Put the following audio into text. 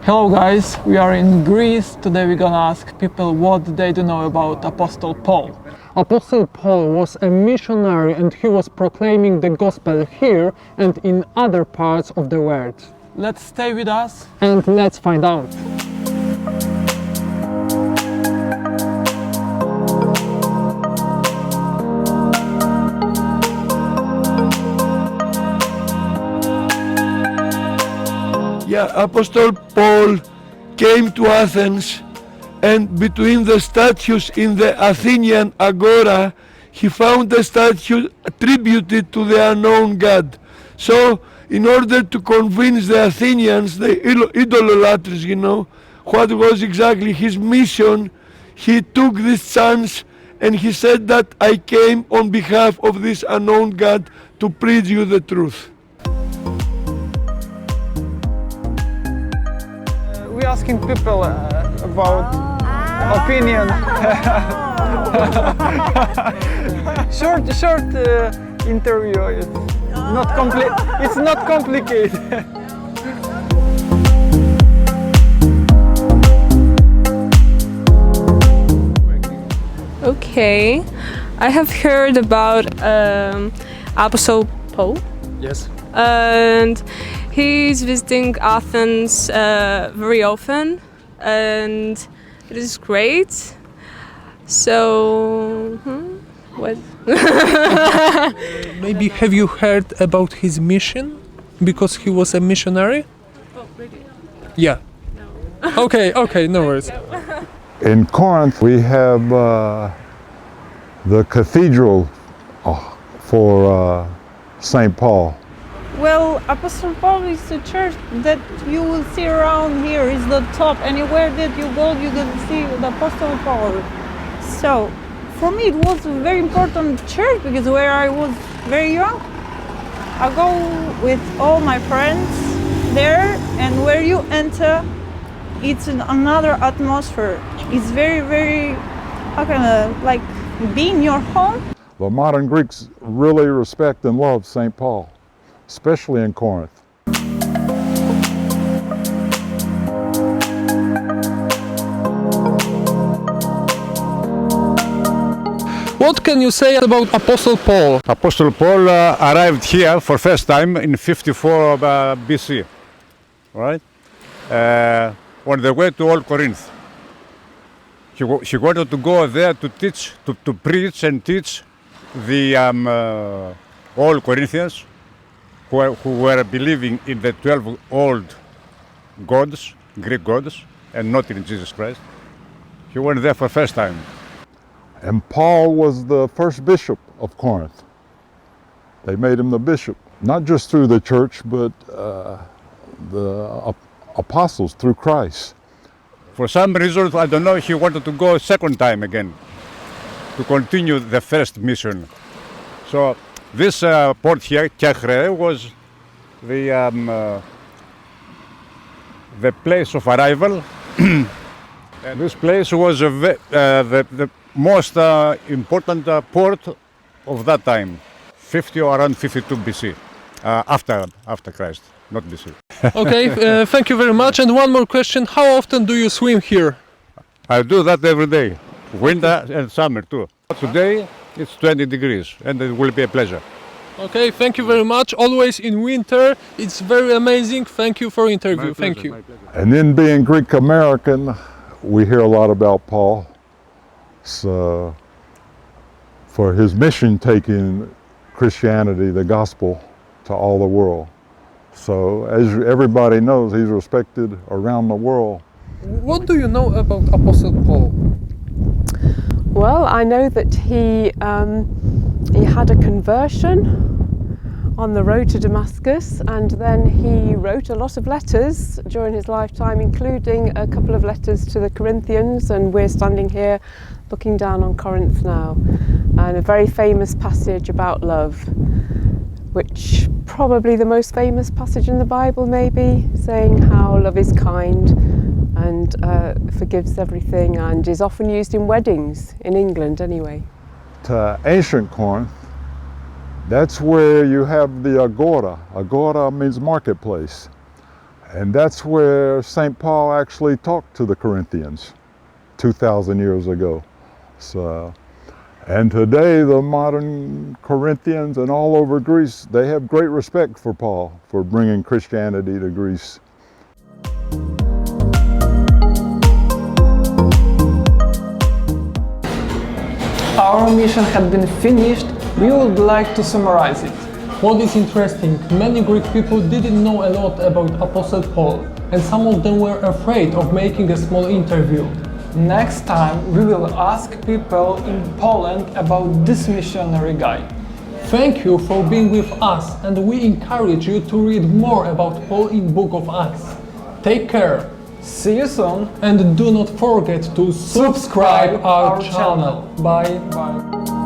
Hello guys, we are in Greece. Today we're gonna ask people what they do know about Apostle Paul. Apostle Paul was a missionary and he was proclaiming the gospel here and in other parts of the world. Let's stay with us and let's find out. Yeah, Apostle Paul came to Athens, and between the statues in the Athenian Agora, he found a statue attributed to the unknown God. So, in order to convince the Athenians, the idolaters, what was exactly his mission, he took this chance and he said that I came on behalf of this unknown God to preach you the truth. we're asking people about opinion. short interview. It's not complicated. Okay, I have heard about Apostle Paul. Yes. And he's visiting Athens very often, and it is great. So, what? Maybe have you heard about his mission? Because he was a missionary? Oh, really? Yeah. No. Okay, no worries. In Corinth, we have the cathedral for St. Paul. Well, Apostle Paul is the church that you will see around here. Is the top. Anywhere that you go, you can see the Apostle Paul. So, for me, it was a very important church because where I was very young, I go with all my friends there, and where you enter, it's another atmosphere. It's very, very, how can I, like being your home. The modern Greeks really respect and love St. Paul, especially in Corinth. What can you say about Apostle Paul? Apostle Paul arrived here for first time in 54 BC, right? On the way to Old Corinth. He wanted to go there to teach, to preach and teach the old Corinthians who were believing in the 12 old gods, Greek gods, and not in Jesus Christ. He went there for first time. And Paul was the first bishop of Corinth. They made him the bishop, not just through the church, but the apostles through Christ. For some reason, I don't know, he wanted to go a second time again to continue the first mission. So this port here, Ciekawych, was the place of arrival. And this place was the most important port of that time, 50 or around 52 BC, after Christ, not BC. Okay, thank you very much. And one more question, how often do you swim here? I do that every day, winter and summer too. Today it's 20 degrees and it will be a pleasure. Okay, thank you very much. Always in winter, it's very amazing. Thank you for interview. Thank you. And then being Greek American, we hear a lot about Paul. So, for his mission taking Christianity, the gospel, to all the world. So as everybody knows, he's respected around the world. What do you know about Apostle Paul? Well, I know that he had a conversion on the road to Damascus, and then he wrote a lot of letters during his lifetime, including a couple of letters to the Corinthians, and we're standing here looking down on Corinth now, and a very famous passage about love, which probably the most famous passage in the Bible maybe, saying how love is kind and forgives everything, and is often used in weddings in England anyway. To ancient Corinth, that's where you have the agora. Agora means marketplace. And that's where St. Paul actually talked to the Corinthians 2,000 years ago. So, and today the modern Corinthians and all over Greece, they have great respect for Paul for bringing Christianity to Greece. Our mission had been finished. We would like to summarize it. What is interesting, many Greek people didn't know a lot about Apostle Paul, and some of them were afraid of making a small interview. Next time we will ask people in Poland about this missionary guy. Thank you for being with us, and we encourage you to read more about Paul in Book of Acts. Take care. See you soon. And do not forget to subscribe our channel. Bye. Bye.